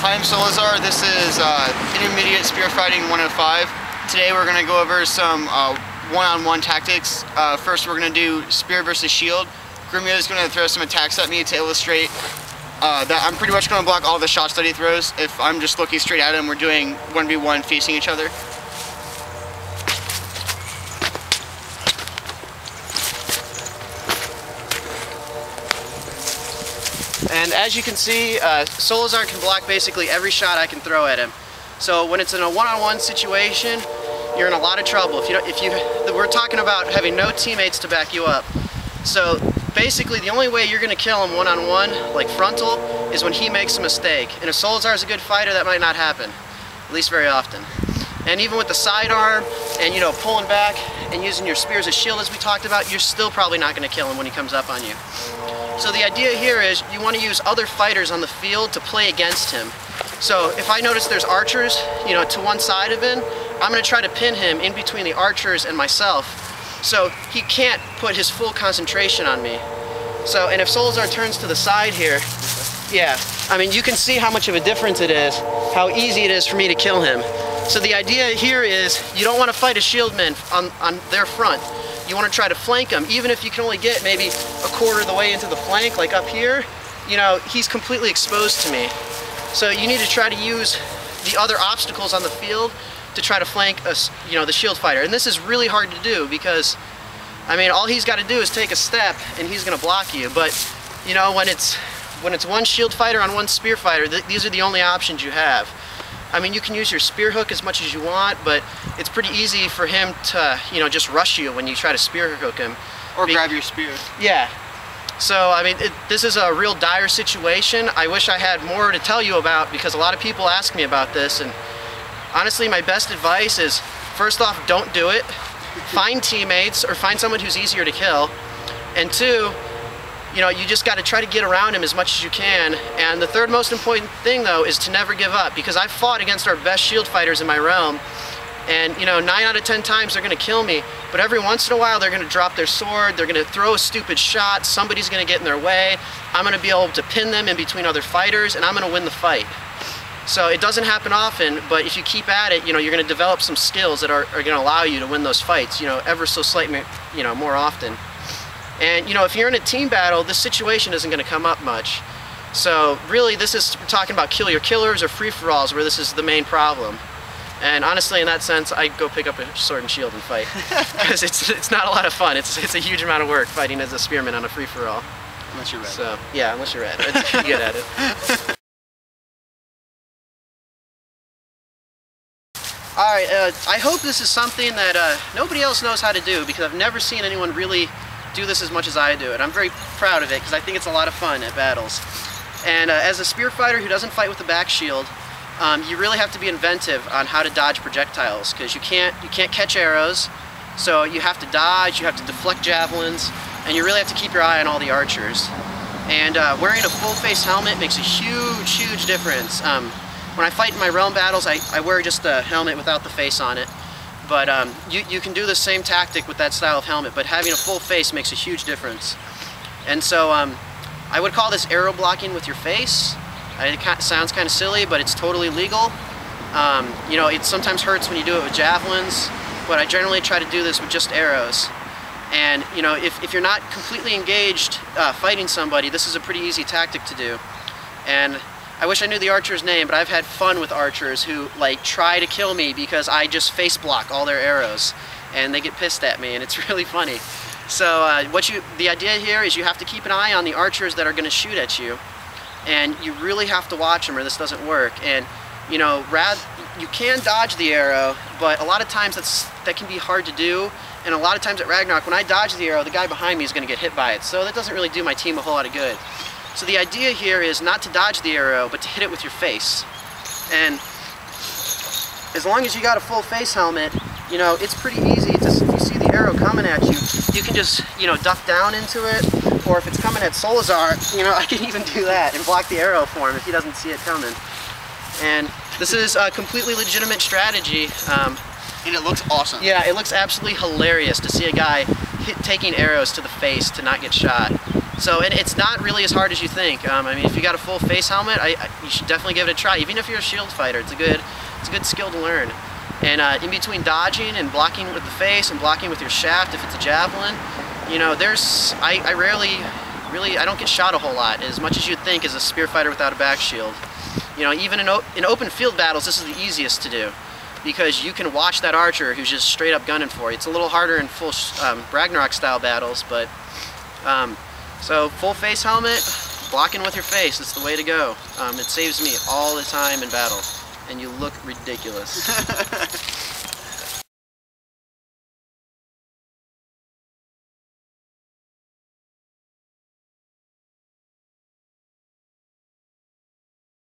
Hi, I'm Salazar. This is Intermediate Spear Fighting 105. Today we're going to go over some one-on-one tactics. First we're going to do spear versus shield. Grumio is going to throw some attacks at me to illustrate that I'm pretty much going to block all the shots that he throws. If I'm just looking straight at him, we're doing 1v1 facing each other. And as you can see, Salazar can block basically every shot I can throw at him. So when it's in a one-on-one situation, you're in a lot of trouble. We're talking about having no teammates to back you up. So basically the only way you're going to kill him one-on-one, like frontal, is when he makes a mistake. And if Salazar is a good fighter, that might not happen, at least very often. And even with the sidearm and, pulling back and using your spear as a shield as we talked about, you're still probably not going to kill him when he comes up on you. So the idea here is you want to use other fighters on the field to play against him. So if I notice there's archers, to one side of him, I'm going to try to pin him in between the archers and myself, so he can't put his full concentration on me. So, and if Salazar turns to the side here, yeah, I mean, you can see how much of a difference it is, how easy it is for me to kill him. So the idea here is you don't want to fight a shieldman on their front. You want to try to flank him, even if you can only get maybe a quarter of the way into the flank, like up here, he's completely exposed to me. So you need to try to use the other obstacles on the field to try to flank the shield fighter. And this is really hard to do because, I mean, all he's got to do is take a step and he's going to block you. But, when it's one shield fighter on one spear fighter, these are the only options you have. I mean, you can use your spear hook as much as you want, but it's pretty easy for him to, just rush you when you try to spear hook him. Or grab your spear. Yeah. So, I mean, this is a real dire situation. I wish I had more to tell you about because a lot of people ask me about this, and honestly, my best advice is, first off, don't do it. Find teammates or find someone who's easier to kill. And two, you just got to try to get around him as much as you can. And the third most important thing, though, is to never give up, because I've fought against our best shield fighters in my realm, and 9 out of 10 times they're going to kill me, but every once in a while they're going to drop their sword, they're going to throw a stupid shot, somebody's going to get in their way, I'm going to be able to pin them in between other fighters, and I'm going to win the fight. So it doesn't happen often, but if you keep at it, you're going to develop some skills that are going to allow you to win those fights, ever so slightly, more often. And, if you're in a team battle, this situation isn't going to come up much. So really, we're talking about kill your killers or free-for-alls, where this is the main problem. And honestly, in that sense, I'd go pick up a sword and shield and fight, because it's not a lot of fun. It's a huge amount of work fighting as a spearman on a free-for-all. Unless you're red. So yeah, unless you're red, you're good at it. All right, I hope this is something that nobody else knows how to do, because I've never seen anyone really do this as much as I do it. I'm very proud of it because I think it's a lot of fun at battles. And as a spear fighter who doesn't fight with a back shield, you really have to be inventive on how to dodge projectiles, because you can't catch arrows, so you have to dodge, you have to deflect javelins, and you really have to keep your eye on all the archers. And wearing a full face helmet makes a huge difference. When I fight in my realm battles, I wear just a helmet without the face on it. But you can do the same tactic with that style of helmet, but having a full face makes a huge difference. And so I would call this arrow blocking with your face. It sounds kind of silly, but it's totally legal. It sometimes hurts when you do it with javelins, but I generally try to do this with just arrows. And if you're not completely engaged fighting somebody, this is a pretty easy tactic to do. And I wish I knew the archer's name, but I've had fun with archers who try to kill me because I just face block all their arrows, and they get pissed at me, and it's really funny. So the idea here is you have to keep an eye on the archers that are going to shoot at you, and you really have to watch them or this doesn't work. And you can dodge the arrow, but a lot of times that can be hard to do. And a lot of times at Ragnarok, when I dodge the arrow, the guy behind me is going to get hit by it, so that doesn't really do my team a whole lot of good. So the idea here is not to dodge the arrow, but to hit it with your face. And as long as you got a full face helmet, it's pretty easy to, if you see the arrow coming at you, you can just, duck down into it, or if it's coming at Salazar, I can even do that and block the arrow for him if he doesn't see it coming. And this is a completely legitimate strategy. And it looks awesome. Yeah, it looks absolutely hilarious to see a guy taking arrows to the face to not get shot. So, and it's not really as hard as you think. I mean, if you got a full face helmet, you should definitely give it a try. Even if you're a shield fighter, it's a good skill to learn. And in between dodging and blocking with the face and blocking with your shaft, if it's a javelin, you know, I rarely, I don't get shot a whole lot, as much as you'd think as a spear fighter without a back shield. You know, even in open field battles, this is the easiest to do, because you can watch that archer who's just straight up gunning for you. It's a little harder in full Ragnarok style battles, but so full face helmet, blocking with your face, it's the way to go. It saves me all the time in battle, and you look ridiculous.